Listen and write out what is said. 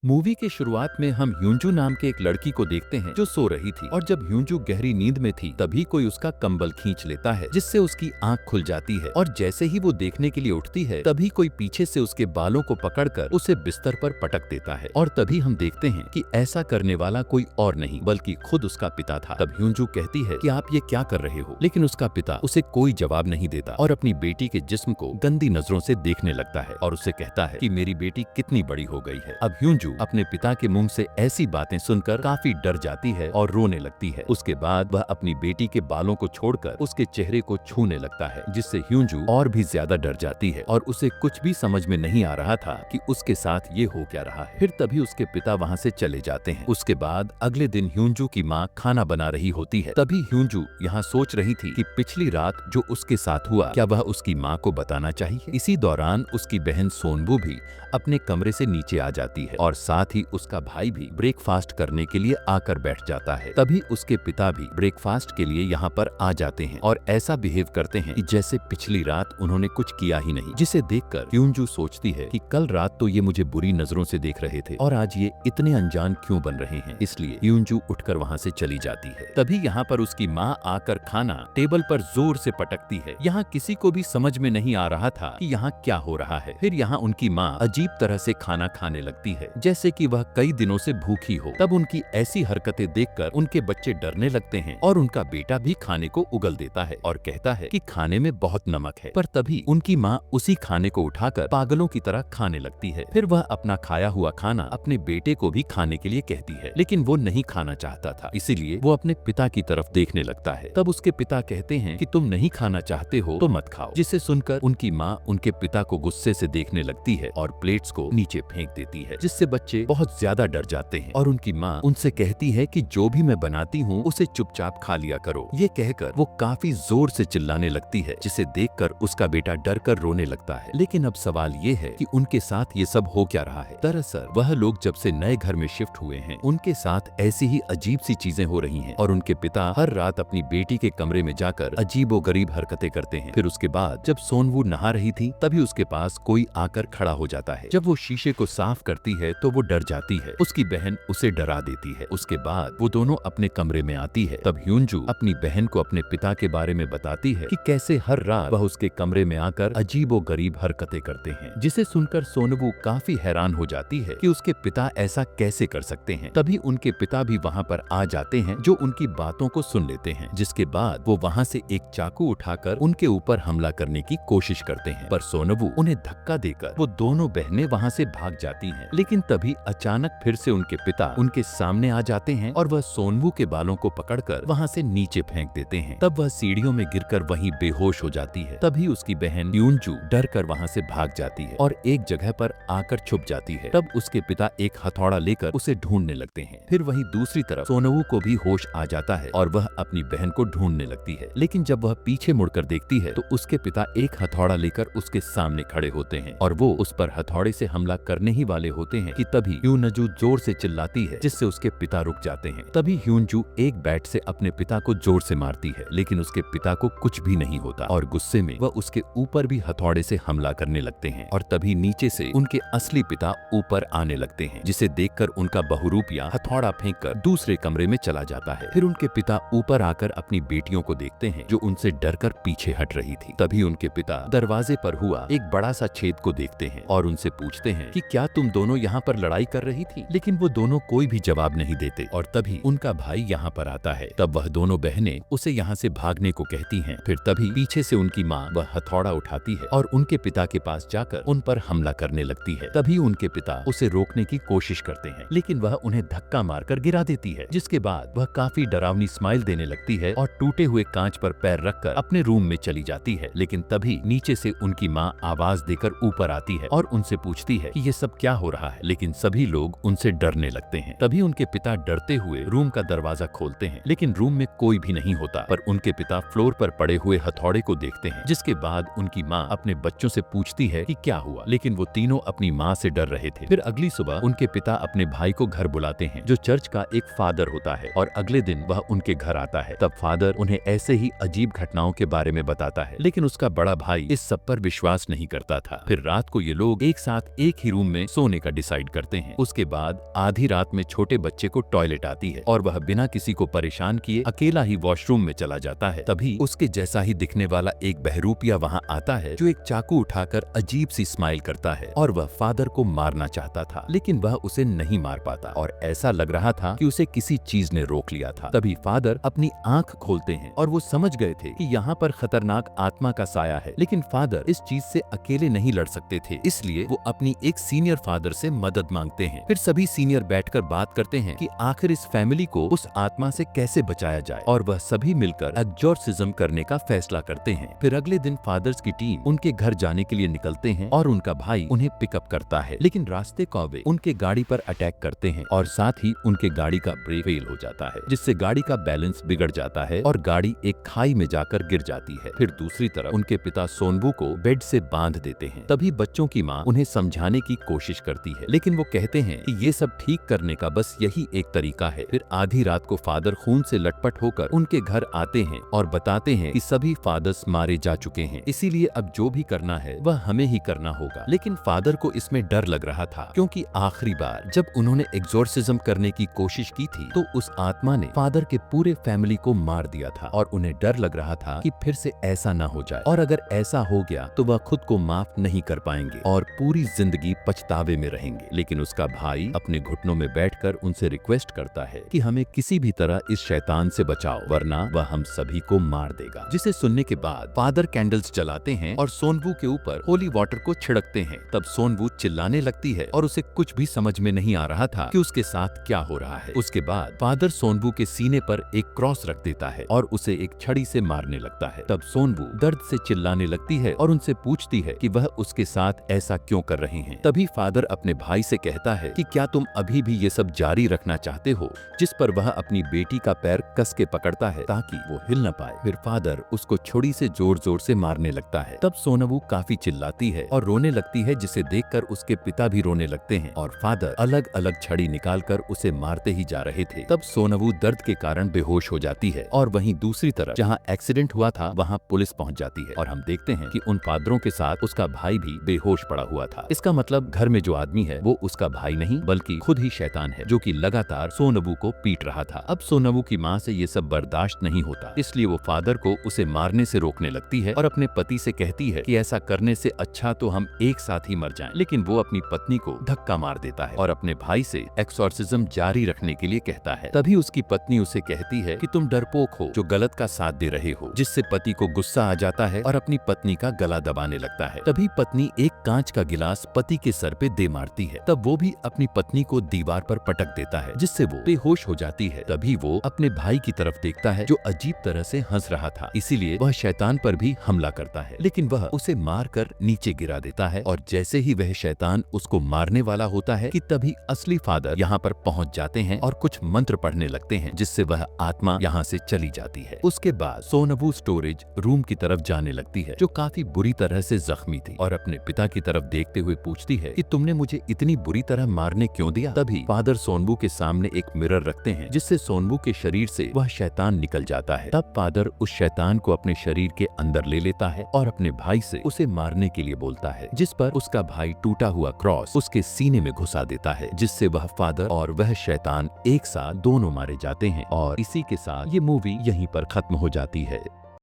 Movie के शुरुआत में हम ह्यूंजू नाम के एक लड़की को देखते हैं जो सो रही थी और जब ह्यूंजू गहरी नींद में थी तभी कोई उसका कंबल खींच लेता है जिससे उसकी आंख खुल जाती है और जैसे ही वो देखने के लिए उठती है तभी कोई पीछे से उसके बालों को पकड़कर उसे बिस्तर पर पटक देता है और तभी हम देखते हैं कि ऐसा करने वाला कोई और नहीं बल्कि खुद उसका पिता था। तब ह्यूंजू कहती है कि आप ये क्या कर रहे हो, लेकिन उसका पिता उसे कोई जवाब नहीं देता और अपनी बेटी के जिस्म को गंदी नजरों से देखने लगता है और उसे कहता है कि मेरी बेटी कितनी बड़ी हो गई है। अब ह्यूंजू अपने पिता के मुंह से ऐसी बातें सुनकर काफी डर जाती है और रोने लगती है। उसके बाद वह अपनी बेटी के बालों को छोड़कर उसके चेहरे को छूने लगता है जिससे ह्यूंजू और भी ज्यादा डर जाती है और उसे कुछ भी समझ में नहीं आ रहा था कि उसके साथ ये हो क्या रहा है। फिर तभी उसके पिता वहाँ से चले जाते हैं। उसके बाद अगले दिन ह्यूंजू की माँ खाना बना रही होती है। तभी ह्यूंजू यहाँ सोच रही थी कि पिछली रात जो उसके साथ हुआ क्या वह उसकी माँ को बताना चाहिए। इसी दौरान उसकी बहन सोनबू भी अपने कमरे से नीचे आ जाती है और साथ ही उसका भाई भी ब्रेकफास्ट करने के लिए आकर बैठ जाता है। तभी उसके पिता भी ब्रेकफास्ट के लिए यहाँ पर आ जाते हैं और ऐसा बिहेव करते हैं कि जैसे पिछली रात उन्होंने कुछ किया ही नहीं, जिसे देखकर ह्यूंजू सोचती है कि कल रात तो ये मुझे बुरी नजरों से देख रहे थे और आज ये इतने अनजान क्यों बन रहे हैं। इसलिए ह्यूंजू उठकर वहाँ से चली जाती है। तभी यहाँ पर उसकी माँ आकर खाना टेबल पर जोर से पटकती है। यहाँ किसी को भी समझ में नहीं आ रहा था कि यहाँ क्या हो रहा है। फिर यहाँ उनकी माँ अजीब तरह से खाना खाने लगती है जैसे कि वह कई दिनों से भूखी हो। तब उनकी ऐसी हरकतें देखकर उनके बच्चे डरने लगते हैं और उनका बेटा भी खाने को उगल देता है और कहता है कि खाने में बहुत नमक है। पर तभी उनकी माँ उसी खाने को उठाकर पागलों की तरह खाने लगती है। फिर वह अपना खाया हुआ खाना अपने बेटे को भी खाने के लिए कहती है, लेकिन वो नहीं खाना चाहता था, इसीलिए वो अपने पिता की तरफ देखने लगता है। तब उसके पिता कहते हैं कि तुम नहीं खाना चाहते हो तो मत खाओ, जिसे सुनकर उनकी माँ उनके पिता को गुस्से से देखने लगती है और प्लेट्स को नीचे फेंक देती है, जिससे बच्चे बहुत ज्यादा डर जाते हैं और उनकी माँ उनसे कहती है कि जो भी मैं बनाती हूँ उसे चुपचाप खा लिया करो। ये कहकर वो काफी जोर से चिल्लाने लगती है, जिसे देखकर उसका बेटा डर कर रोने लगता है। लेकिन अब सवाल ये है कि उनके साथ ये सब हो क्या रहा है। दरअसल वह लोग जब से नए घर में शिफ्ट हुए हैं उनके साथ ऐसी ही अजीब सी चीजें हो रही हैं और उनके पिता हर रात अपनी बेटी के कमरे में जाकर अजीबोगरीब हरकतें करते हैं। फिर उसके बाद जब सोनवू नहा रही थी तभी उसके पास कोई आकर खड़ा हो जाता है। जब वो शीशे को साफ करती है तो वो डर जाती है। उसकी बहन उसे डरा देती है। उसके बाद वो दोनों अपने कमरे में आती है। तब ह्यूंजू अपनी बहन को अपने पिता के बारे में बताती है कि कैसे हर रात वह उसके कमरे में आकर अजीबोगरीब हरकतें करते हैं, जिसे सुनकर सोनवू काफी हैरान हो जाती है कि उसके पिता ऐसा कैसे कर सकते हैं। तभी उनके पिता भी वहाँ पर आ जाते हैं जो उनकी बातों को सुन लेते हैं, जिसके बाद वो वहाँ से एक चाकू उठाकर उनके ऊपर हमला करने की कोशिश करते हैं। पर सोनवू उन्हें धक्का देकर वो दोनों बहनें वहाँ से भाग जाती हैं। लेकिन तभी अचानक फिर से उनके पिता उनके सामने आ जाते हैं और वह सोनवू के बालों को पकड़कर वहाँ से नीचे फेंक देते हैं। तब वह सीढ़ियों में गिरकर वहीं बेहोश हो जाती है। तभी उसकी बहन ह्यूंजू डर कर वहाँ से भाग जाती है और एक जगह पर आकर छुप जाती है। तब उसके पिता एक हथौड़ा लेकर उसे ढूंढने लगते हैं। फिर वहीं दूसरी तरफ सोनवू को भी होश आ जाता है और वह अपनी बहन को ढूंढने लगती है। लेकिन जब वह पीछे मुड़कर देखती है तो उसके पिता एक हथौड़ा लेकर उसके सामने खड़े होते हैं और वो उस पर हथौड़े से हमला करने ही वाले होते हैं कि तभी ह्यूंजू जोर से चिल्लाती है, जिससे उसके पिता रुक जाते हैं। तभी ह्यूंजू एक बैट से अपने पिता को जोर से मारती है, लेकिन उसके पिता को कुछ भी नहीं होता और गुस्से में वह उसके ऊपर भी हथौड़े से हमला करने लगते हैं और तभी नीचे से उनके असली पिता ऊपर आने लगते हैं, जिसे देखकर उनका बहुरूपिया हथौड़ा फेंककर दूसरे कमरे में चला जाता है। फिर उनके पिता ऊपर आकर अपनी बेटियों को देखते हैं जो उनसे डरकर पीछे हट रही थी। तभी उनके पिता दरवाजे पर हुआ एक बड़ा सा छेद को देखते हैं और उनसे पूछते हैं कि क्या तुम दोनों यहाँ पर लड़ाई कर रही थी, लेकिन वो दोनों कोई भी जवाब नहीं देते और तभी उनका भाई यहाँ पर आता है। तब वह दोनों बहनें उसे यहाँ से भागने को कहती हैं। फिर तभी पीछे से उनकी माँ वह हथौड़ा उठाती है और उनके पिता के पास जाकर उन पर हमला करने लगती है। तभी उनके पिता उसे रोकने की कोशिश करते हैं, लेकिन वह उन्हें धक्का मारकर गिरा देती है, जिसके बाद वह काफी डरावनी स्माइल देने लगती है और टूटे हुए कांच पर पैर रखकर अपने रूम में चली जाती है। लेकिन तभी नीचे से उनकी माँ आवाज देकर ऊपर आती है और उनसे पूछती है कि ये सब क्या हो रहा है, लेकिन सभी लोग उनसे डरने लगते हैं। तभी उनके पिता डरते हुए रूम का दरवाजा खोलते हैं, लेकिन रूम में कोई भी नहीं होता। पर उनके पिता फ्लोर पर पड़े हुए हथौड़े को देखते हैं, जिसके बाद उनकी माँ अपने बच्चों से पूछती है कि क्या हुआ, लेकिन वो तीनों अपनी माँ से डर रहे थे। फिर अगली सुबह उनके पिता अपने भाई को घर बुलाते हैं, जो चर्च का एक फादर होता है, और अगले दिन वह उनके घर आता है। तब फादर उन्हें ऐसे ही अजीब घटनाओं के बारे में बताता है, लेकिन उसका बड़ा भाई इस सब पर विश्वास नहीं करता था। फिर रात को ये लोग एक साथ एक ही रूम में सोने का डिसाइड करते हैं। उसके बाद आधी रात में छोटे बच्चे को टॉयलेट आती है और वह बिना किसी को परेशान किए अकेला ही वॉशरूम में चला जाता है। तभी उसके जैसा ही दिखने वाला एक बहरूपिया वहाँ आता है जो एक चाकू उठाकर अजीब सी स्माइल करता है और वह फादर को मारना चाहता था, लेकिन वह उसे नहीं मार पाता और ऐसा लग रहा था कि उसे किसी चीज ने रोक लिया था। तभी फादर अपनी आंख खोलते हैं और वो समझ गए थे कि यहाँ पर खतरनाक आत्मा का साया है, लेकिन फादर इस चीज से अकेले नहीं लड़ सकते थे, इसलिए वो अपनी एक सीनियर फादर से मदद मांगते हैं। फिर सभी सीनियर बैठकर बात करते हैं कि आखिर इस फैमिली को उस आत्मा से कैसे बचाया जाए और वह सभी मिलकर एग्जॉर्सिज्म करने का फैसला करते हैं। फिर अगले दिन फादर्स की टीम उनके घर जाने के लिए निकलते हैं और उनका भाई उन्हें पिकअप करता है, लेकिन रास्ते कौवे उनके गाड़ी पर अटैक करते हैं और साथ ही उनके गाड़ी का ब्रेक फेल हो जाता है, जिससे गाड़ी का बैलेंस बिगड़ जाता है और गाड़ी एक खाई में जाकर गिर जाती है। फिर दूसरी तरफ उनके पिता सोनबू को बेड से बांध देते हैं। तभी बच्चों की माँ उन्हें समझाने की कोशिश करती है, लेकिन वो कहते हैं कि ये सब ठीक करने का बस यही एक तरीका है। फिर आधी रात को फादर खून से लटपट होकर उनके घर आते हैं और बताते हैं कि सभी फादर्स मारे जा चुके हैं, इसीलिए अब जो भी करना है वह हमें ही करना होगा। लेकिन फादर को इसमें डर लग रहा था, क्योंकि आखिरी बार जब उन्होंने एग्जॉर्सिज्म करने की कोशिश की थी तो उस आत्मा ने फादर के पूरे फैमिली को मार दिया था और उन्हें डर लग रहा था कि फिर से ऐसा ना हो जाए, और अगर ऐसा हो गया तो वह खुद को माफ नहीं कर पाएंगे और पूरी जिंदगी पछतावे में रहेंगे। लेकिन उसका भाई अपने घुटनों में बैठकर उनसे रिक्वेस्ट करता है कि हमें किसी भी तरह इस शैतान से बचाओ, वरना वह हम सभी को मार देगा। जिसे सुनने के बाद फादर कैंडल्स जलाते हैं और सोनबू के ऊपर होली वाटर को छिड़कते हैं। तब सोनबू चिल्लाने लगती है और उसे कुछ भी समझ में नहीं आ रहा था कि उसके साथ क्या हो रहा है। उसके बाद फादर सोनबू के सीने पर एक क्रॉस रख देता है और उसे एक छड़ी से मारने लगता है। तब सोनबू दर्द से चिल्लाने लगती है और उनसे पूछती है कि वह उसके साथ ऐसा क्यों कर रहे हैं। तभी फादर अपने भाई से कहता है कि क्या तुम अभी भी ये सब जारी रखना चाहते हो, जिस पर वह अपनी बेटी का पैर कस के पकड़ता है ताकि वो हिल न पाए। फिर फादर उसको छुरी से जोर जोर से मारने लगता है। तब सोनबू काफी चिल्लाती है और रोने लगती है, जिसे देखकर उसके पिता भी रोने लगते हैं और फादर अलग अलग छड़ी निकालकर उसे मारते ही जा रहे थे। तब सोनबू दर्द के कारण बेहोश हो जाती है और वहीं दूसरी तरफ जहां एक्सीडेंट हुआ था वहां पुलिस पहुंच जाती है और हम देखते हैं कि उन फादरों के साथ उसका भाई भी बेहोश पड़ा हुआ था। इसका मतलब घर में जो आदमी है वो उसका भाई नहीं बल्कि खुद ही शैतान है, जो कि लगातार सोनबू को पीट रहा था। अब सोनबू की माँ से ये सब बर्दाश्त नहीं होता, इसलिए वो फादर को उसे मारने से रोकने लगती है और अपने पति से कहती है कि ऐसा करने से अच्छा तो हम एक साथ ही मर जाएं। लेकिन वो अपनी पत्नी को धक्का मार देता है और अपने भाई से एक्सॉर्सिज्म जारी रखने के लिए कहता है। तभी उसकी पत्नी उसे कहती है कि तुम डरपोक हो जो गलत का साथ दे रहे हो, जिससे पति को गुस्सा आ जाता है और अपनी पत्नी का गला दबाने लगता है। तभी पत्नी एक कांच का गिलास पति के सर पे दे मारती है। तब वो भी अपनी पत्नी को दीवार पर पटक देता है, जिससे वो बेहोश हो जाती है। तभी वो अपने भाई की तरफ देखता है जो अजीब तरह से हंस रहा था, इसीलिए वह शैतान पर भी हमला करता है, लेकिन वह उसे मारकर नीचे गिरा देता है। और जैसे ही वह शैतान उसको मारने वाला होता है कि तभी असली फादर यहाँ पर पहुँच जाते हैं और कुछ मंत्र पढ़ने लगते हैं, जिससे वह आत्मा यहाँ से चली जाती है। उसके बाद सोनबू स्टोरेज रूम की तरफ जाने लगती है, जो काफी बुरी तरह से जख्मी थी, और अपने पिता की तरफ देखते हुए पूछती है कि तुमने मुझे इतनी बुरी तरह मारने क्यों दिया। तभी फादर सोनबू के सामने एक मिरर रखते हैं, जिससे सोनबू के शरीर से वह शैतान निकल जाता है। तब फादर उस शैतान को अपने शरीर के अंदर ले लेता है और अपने भाई से उसे मारने के लिए बोलता है, जिस पर उसका भाई टूटा हुआ क्रॉस उसके सीने में घुसा देता है, जिससे वह फादर और वह शैतान एक साथ दोनों मारे जाते हैं। और इसी के साथ ये मूवी यहीं पर खत्म हो जाती है।